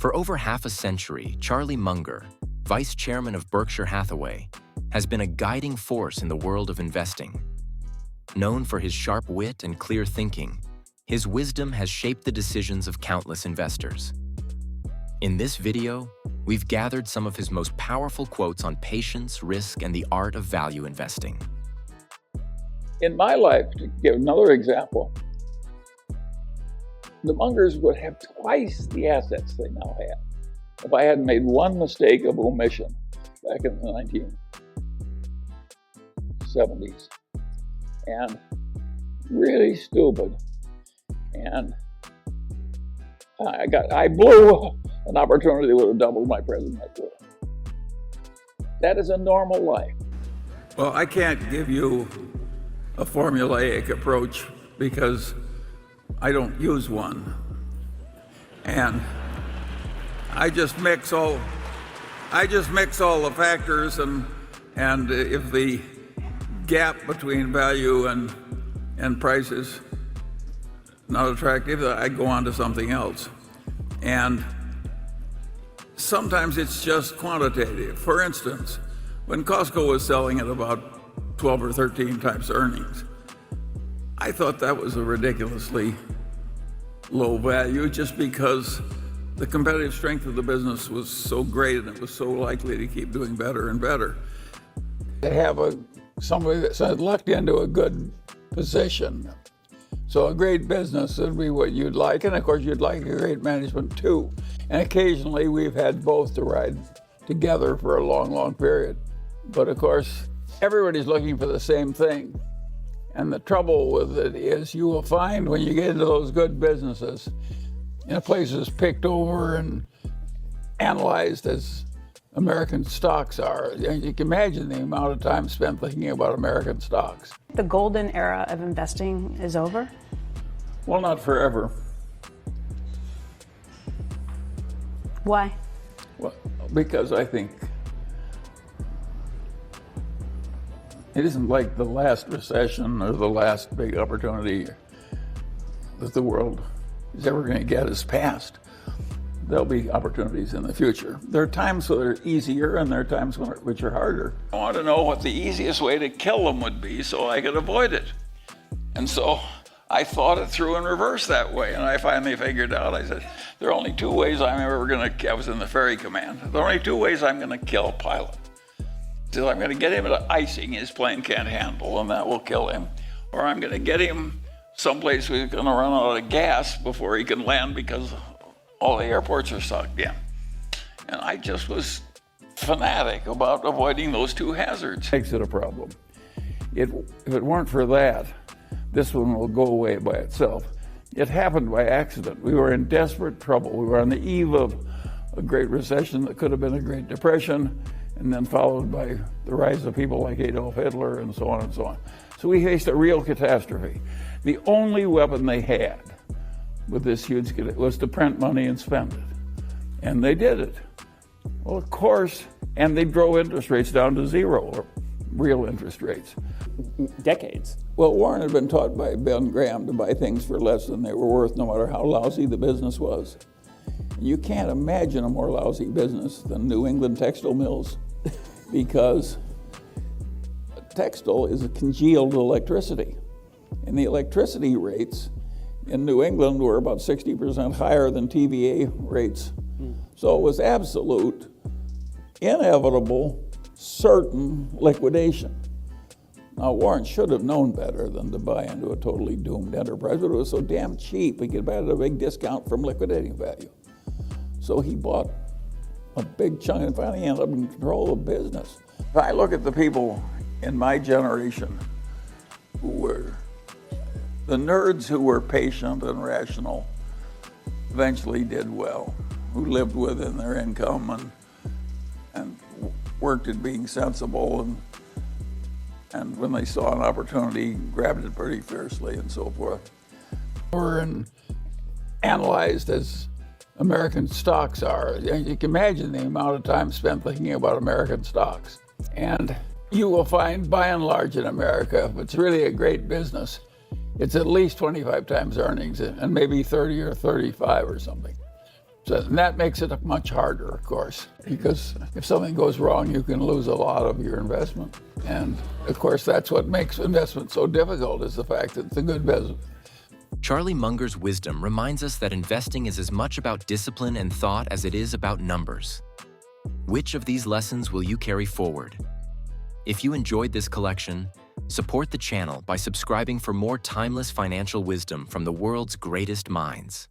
For over half a century, Charlie Munger, vice chairman of Berkshire Hathaway, has been a guiding force in the world of investing. Known for his sharp wit and clear thinking, his wisdom has shaped the decisions of countless investors. In this video, we've gathered some of his most powerful quotes on patience, risk, and the art of value investing. In my life, to give another example, the Mungers would have twice the assets they now have if I hadn't made one mistake of omission back in the 1970s. And really stupid. And I blew an opportunity that would have doubled my present net worth. That is a normal life. Well, I can't give you a formulaic approach because I don't use one. And I just mix all the factors, and if the gap between value and price is not attractive, I go on to something else. And sometimes it's just quantitative. For instance, when Costco was selling at about 12 or 13 times earnings, I thought that was a ridiculously low value just because the competitive strength of the business was so great and it was so likely to keep doing better and better. To have somebody that's lucked into a good position. So a great business would be what you'd like, and of course you'd like a great management too. And occasionally we've had both to ride together for a long, long period. But of course, everybody's looking for the same thing. And the trouble with it is you will find when you get into those good businesses, in a place that's picked over and analyzed as American stocks are, you can imagine the amount of time spent thinking about American stocks. The golden era of investing is over? Well, not forever. Why? Well, because I think it isn't like the last recession or the last big opportunity that the world is ever going to get is past. There'll be opportunities in the future. There are times that are easier and there are times which are harder. I want to know what the easiest way to kill them would be so I could avoid it. And so I thought it through in reverse that way, and I finally figured out, I said, there are only two ways I'm ever going to, I was in the ferry command, there are only two ways I'm going to kill a pilot. So I'm going to get him to icing his plane can't handle, and that will kill him. Or I'm going to get him someplace where he's going to run out of gas before he can land because all the airports are sucked in. And I just was fanatic about avoiding those two hazards. Makes it a problem. If it weren't for that, this one will go away by itself. It happened by accident. We were in desperate trouble. We were on the eve of a great recession that could have been a Great Depression, and then followed by the rise of people like Adolf Hitler and so on and so on. So we faced a real catastrophe. The only weapon they had with this huge was to print money and spend it. And they did it. Well, of course, and they drove interest rates down to zero, or real interest rates. Decades. Well, Warren had been taught by Ben Graham to buy things for less than they were worth, no matter how lousy the business was. You can't imagine a more lousy business than New England textile mills, because textile is a congealed electricity. And the electricity rates in New England were about 60% higher than TVA rates. So it was absolute, inevitable, certain liquidation. Now, Warren should have known better than to buy into a totally doomed enterprise, but it was so damn cheap, he could buy it at a big discount from liquidating value. So he bought a big chunk and finally ended up in control of the business. If I look at the people in my generation who were the nerds who were patient and rational eventually did well, who lived within their income and worked at being sensible, and when they saw an opportunity, grabbed it pretty fiercely and so forth. Were analyzed as American stocks are. You can imagine the amount of time spent thinking about American stocks. And you will find, by and large in America, if it's really a great business, it's at least 25 times earnings and maybe 30 or 35 or something. So that makes it much harder, of course, because if something goes wrong, you can lose a lot of your investment. And of course, that's what makes investment so difficult, is the fact that it's a good business. Charlie Munger's wisdom reminds us that investing is as much about discipline and thought as it is about numbers. Which of these lessons will you carry forward? If you enjoyed this collection, support the channel by subscribing for more timeless financial wisdom from the world's greatest minds.